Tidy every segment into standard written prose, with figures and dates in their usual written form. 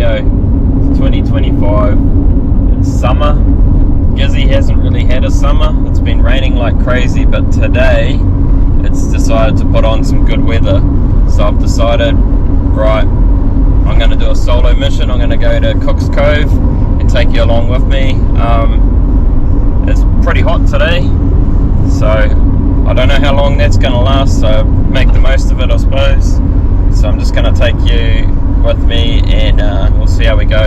video. It's 2025, it's summer. Gizzy hasn't really had a summer, it's been raining like crazy, but today it's decided to put on some good weather. So I've decided, right, I'm going to do a solo mission. I'm going to go to Cook's Cove and take you along with me. It's pretty hot today, so I don't know how long that's going to last, so make the most of it, I suppose. So I'm just going to take you with me and we'll see how we go.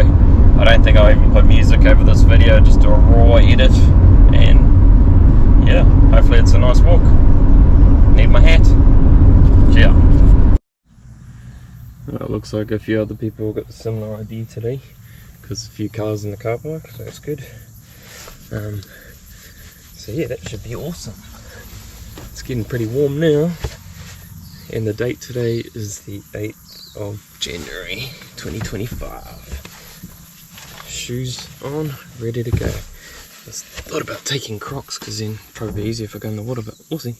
I don't think I'll even put music over this video, just do a raw edit, and yeah, hopefully it's a nice walk. Need my hat. Yeah. Well, it looks like a few other people got a similar idea today, because a few cars in the car park, so that's good. So yeah, that should be awesome. It's getting pretty warm now, and the date today is the 8th of January 2025. Shoes on, ready to go. I thought about taking Crocs because then probably easier if I go in the water, but we'll see.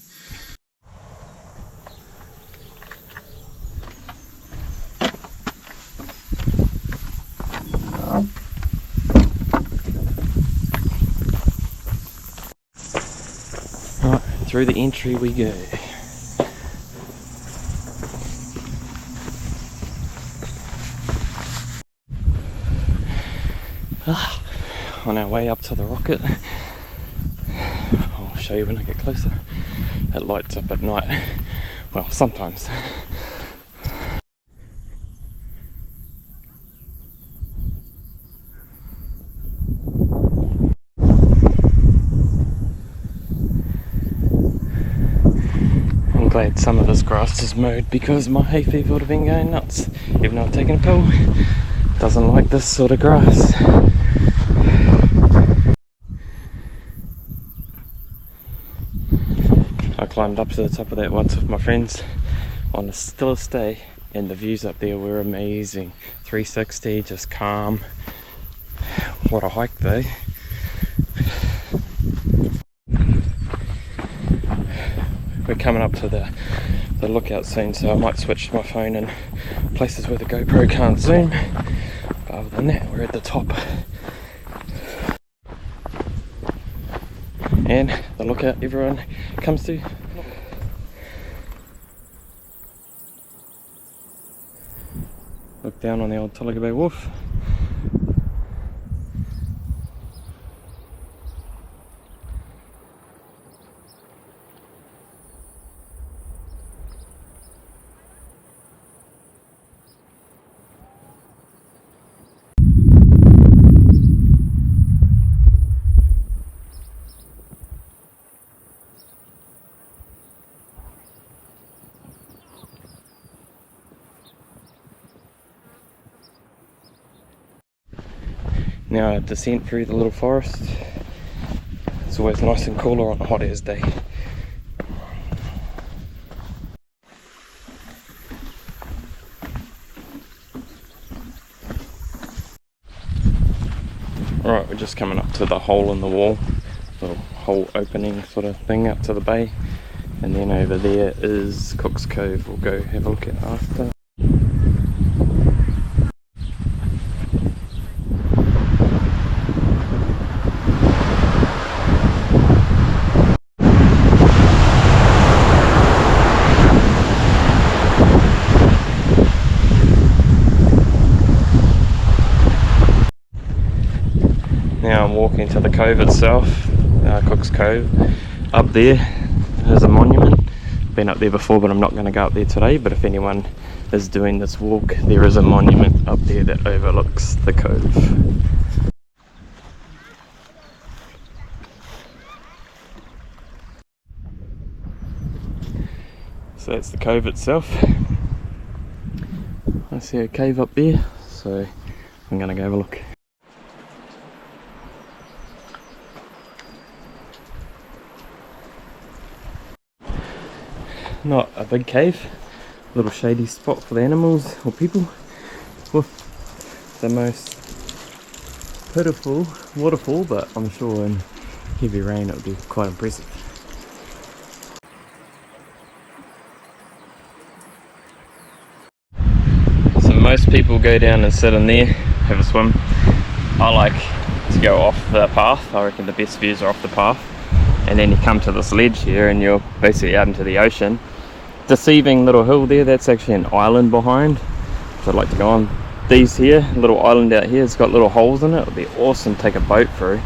Right, through the entry we go. On our way up to the rocket. I'll show you when I get closer. It lights up at night. Well, sometimes. I'm glad some of this grass is mowed because my hay fever would have been going nuts. Even though I've taken a pill, doesn't like this sort of grass. I climbed up to the top of that once with my friends on a stillest day, and the views up there were amazing. 360, just calm. What a hike though. We're coming up to the lookout soon, so I might switch my phone in places where the GoPro can't zoom. But other than that, we're at the top. And the lookout everyone comes to. Look down on the old Tolaga Bay wharf. Now a descent through the little forest. It's always nice and cooler on a hot as day. Alright, we're just coming up to the hole in the wall, little hole opening sort of thing up to the bay, and then over there is Cook's Cove. We'll go have a look at after. Now I'm walking to the cove itself, Cook's Cove. Up there is a monument. Been up there before, but I'm not going to go up there today. But if anyone is doing this walk, there is a monument up there that overlooks the cove. So that's the cove itself. I see a cave up there, so I'm going to go have a look. Not a big cave, little shady spot for the animals or people, with the most pitiful waterfall, but I'm sure in heavy rain it would be quite impressive. So most people go down and sit in there. have a swim. I like to go off the path. I reckon the best views are off the path, and then you come to this ledge here and you're basically out into the ocean. Deceiving little hill there, that's actually an island behind, so I'd like to go on. These here, little island out here, it's got little holes in it. It would be awesome to take a boat through.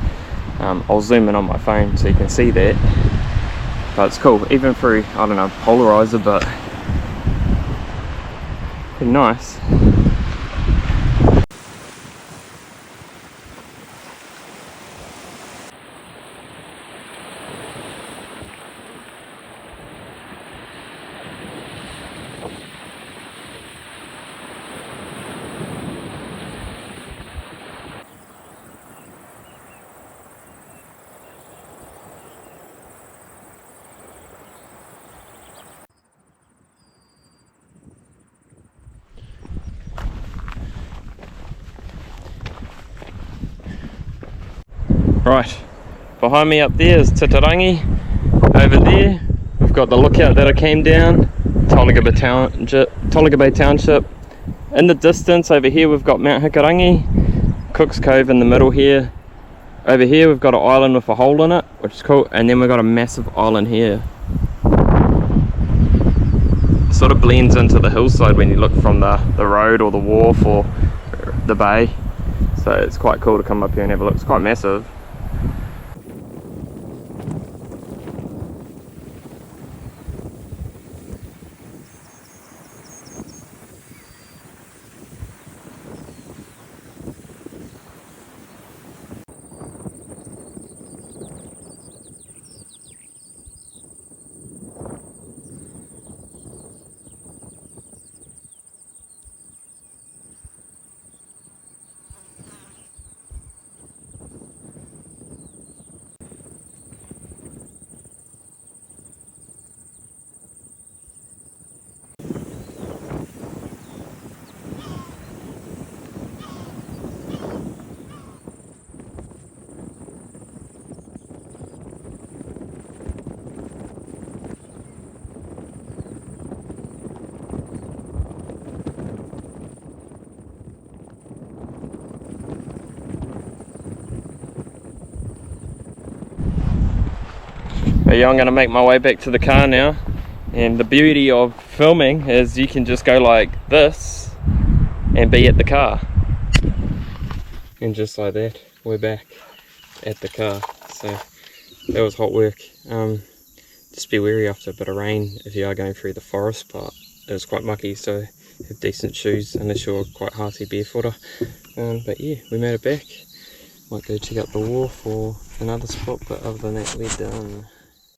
I'll zoom in on my phone so you can see that, but it's cool, even through, I don't know, polarizer, but pretty nice. Right, behind me up there is Titarangi. Over there we've got the lookout that I came down, Tolaga Bay Township. In the distance over here we've got Mount Hikarangi, Cook's Cove in the middle here. Over here we've got an island with a hole in it, which is cool, and then we've got a massive island here. It sort of blends into the hillside when you look from the road or the wharf or the bay, so it's quite cool to come up here and have a look. It's quite massive. But yeah, I'm going to make my way back to the car now, and the beauty of filming is you can just go like this and be at the car, and just like that we're back at the car. So that was hot work. Just be wary after a bit of rain if you are going through the forest, but it was quite mucky, so have decent shoes unless you're quite hearty barefooter. But yeah, we made it back. Might go check out the wharf or another spot, but other than that we're done.